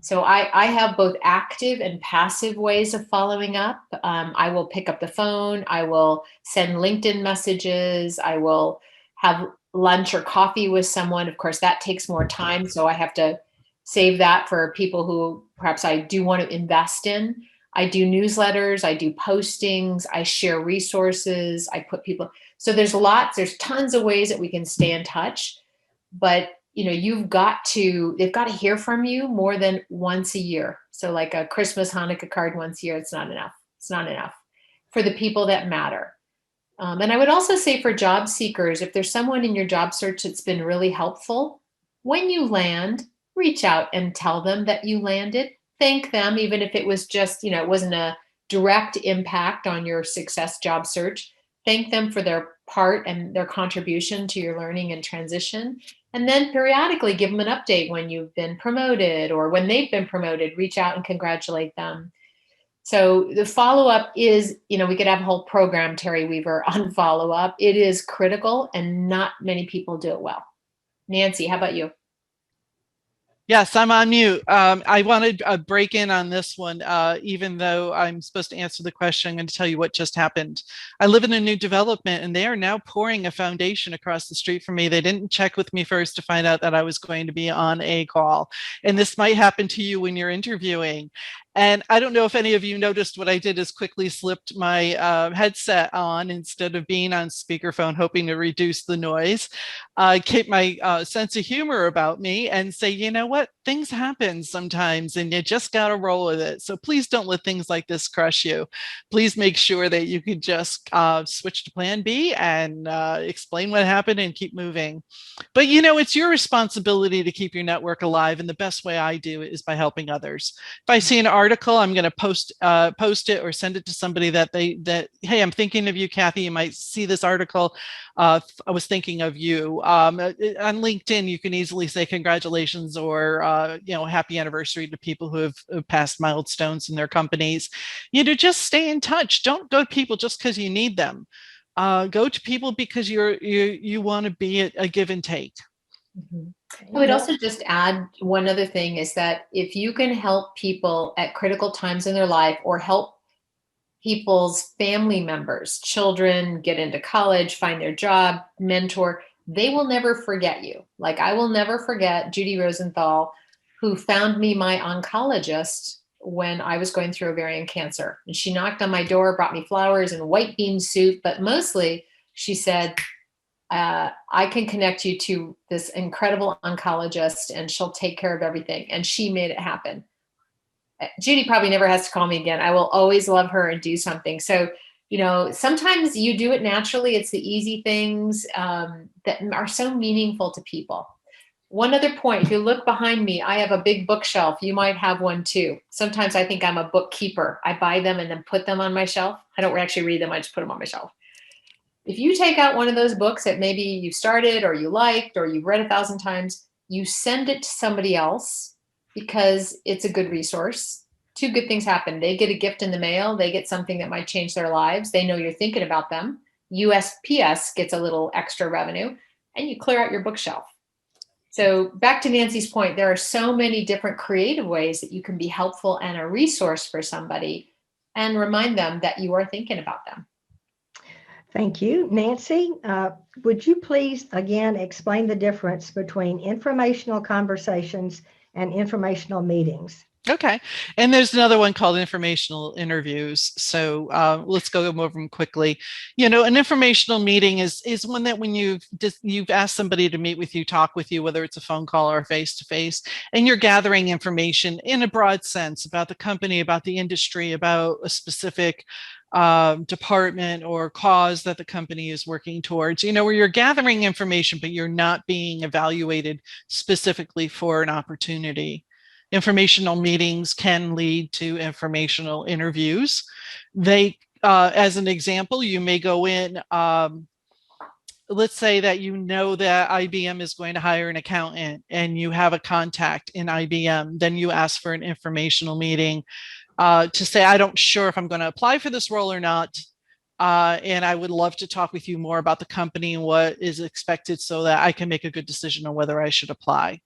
So I have both active and passive ways of following up. I will pick up the phone. I will send LinkedIn messages. I will have lunch or coffee with someone. Of course, that takes more time. So I have to save that for people who perhaps I do want to invest in. I do newsletters. I do postings. I share resources. I put people. So there's tons of ways that we can stay in touch. But they've got to hear from you more than once a year. So like a Christmas, Hanukkah card once a year, it's not enough. It's not enough for the people that matter. And I would also say for job seekers, if there's someone in your job search that's been really helpful, when you land, reach out and tell them that you landed. Thank them, even if it was just, it wasn't a direct impact on your success job search. Thank them for their part and their contribution to your learning and transition. And then periodically give them an update when you've been promoted or when they've been promoted, reach out and congratulate them. So the follow-up is, we could have a whole program, Terry Weaver, on follow-up. It is critical and not many people do it well. Nancy, how about you? Yes, I'm on mute. I wanted to break in on this one, even though I'm supposed to answer the question. I'm going to tell you what just happened. I live in a new development and they are now pouring a foundation across the street from me. They didn't check with me first to find out that I was going to be on a call. And this might happen to you when you're interviewing. And I don't know if any of you noticed what I did is quickly slipped my headset on instead of being on speakerphone, hoping to reduce the noise. Keep my sense of humor about me and say, you know what? things happen sometimes and you just got to roll with it. So please don't let things like this crush you. Please make sure that you can just switch to plan B and explain what happened and keep moving. But it's your responsibility to keep your network alive. And the best way I do it is by helping others. If I see an article, I'm going to post it or send it to somebody that hey, I'm thinking of you, Kathy. You might see this article. I was thinking of you. On LinkedIn, you can easily say congratulations or happy anniversary to people who have passed milestones in their companies. Just stay in touch. Don't go to people just because you need them. Go to people because you want to be a give and take. I would also just add one other thing is that if you can help people at critical times in their life or help people's family members, children get into college, find their job, mentor, they will never forget you. Like I will never forget Judy Rosenthal, who found me my oncologist when I was going through ovarian cancer. And she knocked on my door, brought me flowers and white bean soup, but mostly she said, I can connect you to this incredible oncologist and she'll take care of everything. And she made it happen. Judy probably never has to call me again. I will always love her and do something. So, sometimes you do it naturally. It's the easy things that are so meaningful to people. One other point, if you look behind me, I have a big bookshelf. You might have one too. Sometimes I think I'm a bookkeeper. I buy them and then put them on my shelf. I don't actually read them. I just put them on my shelf. If you take out one of those books that maybe you started or you liked or you've read 1,000 times, you send it to somebody else because it's a good resource. Two good things happen. They get a gift in the mail. They get something that might change their lives. They know you're thinking about them. USPS gets a little extra revenue and you clear out your bookshelf. So back to Nancy's point, there are so many different creative ways that you can be helpful and a resource for somebody and remind them that you are thinking about them. Thank you. Nancy, would you please again explain the difference between informational conversations and informational meetings? Okay. And there's another one called informational interviews. So let's go over them quickly. An informational meeting is one that when you've asked somebody to meet with you, talk with you, whether it's a phone call or face-to-face, and you're gathering information in a broad sense about the company, about the industry, about a specific department or cause that the company is working towards, where you're gathering information, but you're not being evaluated specifically for an opportunity. Informational meetings can lead to informational interviews. They, as an example, you may go in, let's say that that IBM is going to hire an accountant and you have a contact in IBM, then you ask for an informational meeting to say, I'm sure if I'm going to apply for this role or not. And I would love to talk with you more about the company and what is expected so that I can make a good decision on whether I should apply.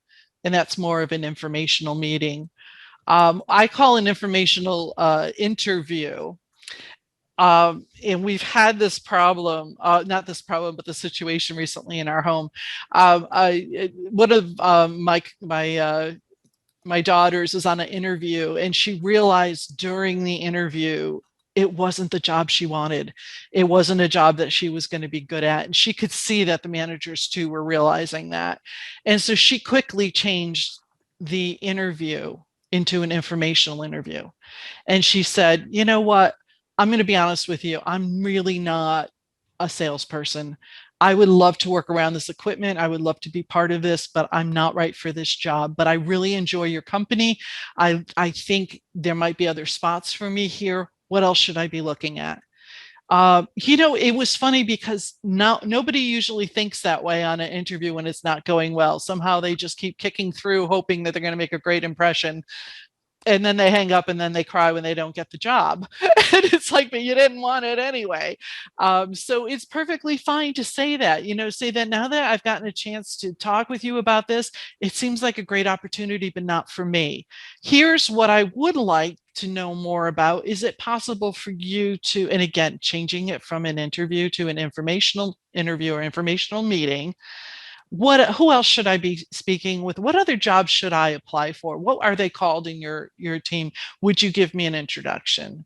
And that's more of an informational meeting. I call an informational interview. And we've had this problem, not this problem, but the situation recently in our home. One of my daughters was on an interview and she realized during the interview it wasn't the job she wanted. It wasn't a job that she was going to be good at. And she could see that the managers too were realizing that. And so she quickly changed the interview into an informational interview. And she said, you know what? I'm going to be honest with you. I'm really not a salesperson. I would love to work around this equipment. I would love to be part of this, but I'm not right for this job. But I really enjoy your company. I think there might be other spots for me here. What else should I be looking at? It was funny because nobody usually thinks that way on an interview when it's not going well. Somehow they just keep kicking through, hoping that they're going to make a great impression. And then they hang up and then they cry when they don't get the job. And it's like, but you didn't want it anyway. So it's perfectly fine to say that, say that now that I've gotten a chance to talk with you about this, it seems like a great opportunity, but not for me. Here's what I would like to know more about. Is it possible for you to, and again, changing it from an interview to an informational interview or informational meeting, who else should I be speaking with? What other jobs should I apply for? What are they called in your team? Would you give me an introduction?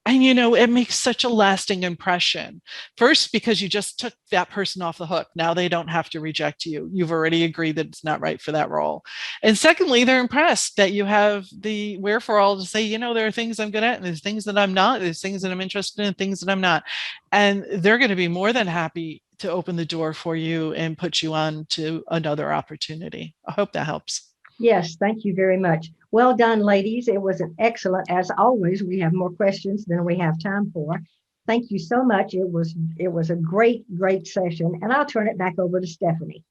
And, you know, it makes such a lasting impression. First, because you just took that person off the hook. Now they don't have to reject you. You've already agreed that it's not right for that role. And secondly, they're impressed that you have the wherewithal to say, you know, there are things I'm good at, and there's things that I'm not, there's things that I'm interested in, things that I'm not. And they're going to be more than happy to open the door for you and put you on to another opportunity. I hope that helps. Yes, thank you very much. Well done, ladies. It was an excellent, as always, we have more questions than we have time for. Thank you so much. It was a great, great session. And I'll turn it back over to Stephanie.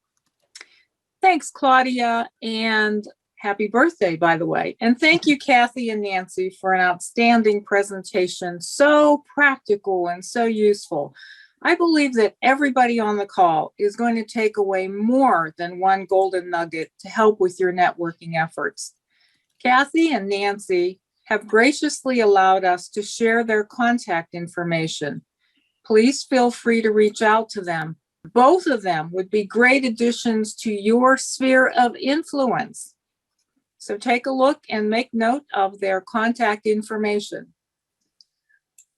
Thanks, Claudia, and happy birthday, by the way. And thank you, Kathy and Nancy, for an outstanding presentation. So practical and so useful. I believe that everybody on the call is going to take away more than one golden nugget to help with your networking efforts. Kathy and Nancy have graciously allowed us to share their contact information. Please feel free to reach out to them. Both of them would be great additions to your sphere of influence. So take a look and make note of their contact information.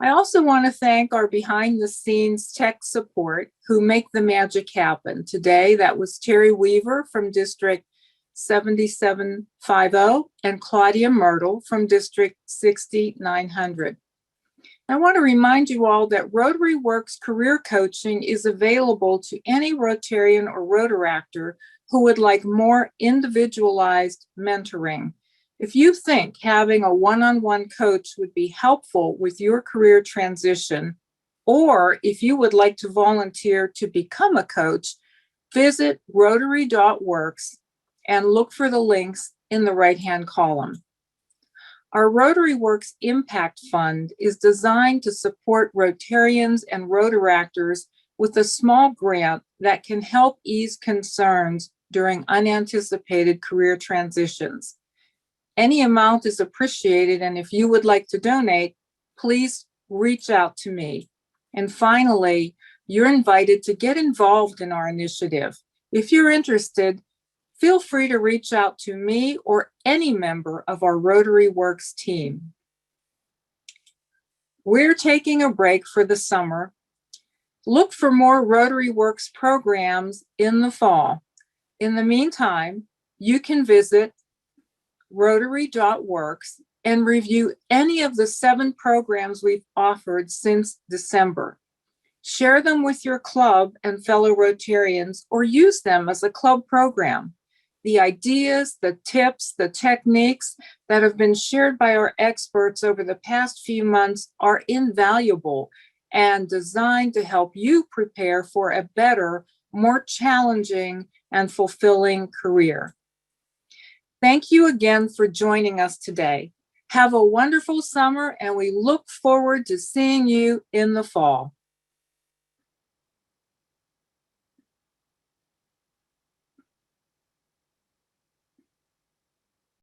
I also want to thank our behind-the-scenes tech support who make the magic happen. Today, that was Terry Weaver from District 7750 and Claudia Myrtle from District 6900. I want to remind you all that Rotary Works career coaching is available to any Rotarian or Rotaractor who would like more individualized mentoring. If you think having a one-on-one coach would be helpful with your career transition, or if you would like to volunteer to become a coach, visit Rotary.works and look for the links in the right-hand column. Our Rotary Works Impact Fund is designed to support Rotarians and Rotaractors with a small grant that can help ease concerns during unanticipated career transitions. Any amount is appreciated, and if you would like to donate, please reach out to me. And finally, you're invited to get involved in our initiative. If you're interested, feel free to reach out to me or any member of our Rotary Works team. We're taking a break for the summer. Look for more Rotary Works programs in the fall. In the meantime, you can visit Rotary.works and review any of the 7 programs we've offered since December. Share them with your club and fellow Rotarians, or use them as a club program. The ideas, the tips, the techniques that have been shared by our experts over the past few months are invaluable and designed to help you prepare for a better, more challenging, and fulfilling career. Thank you again for joining us today. Have a wonderful summer, and we look forward to seeing you in the fall.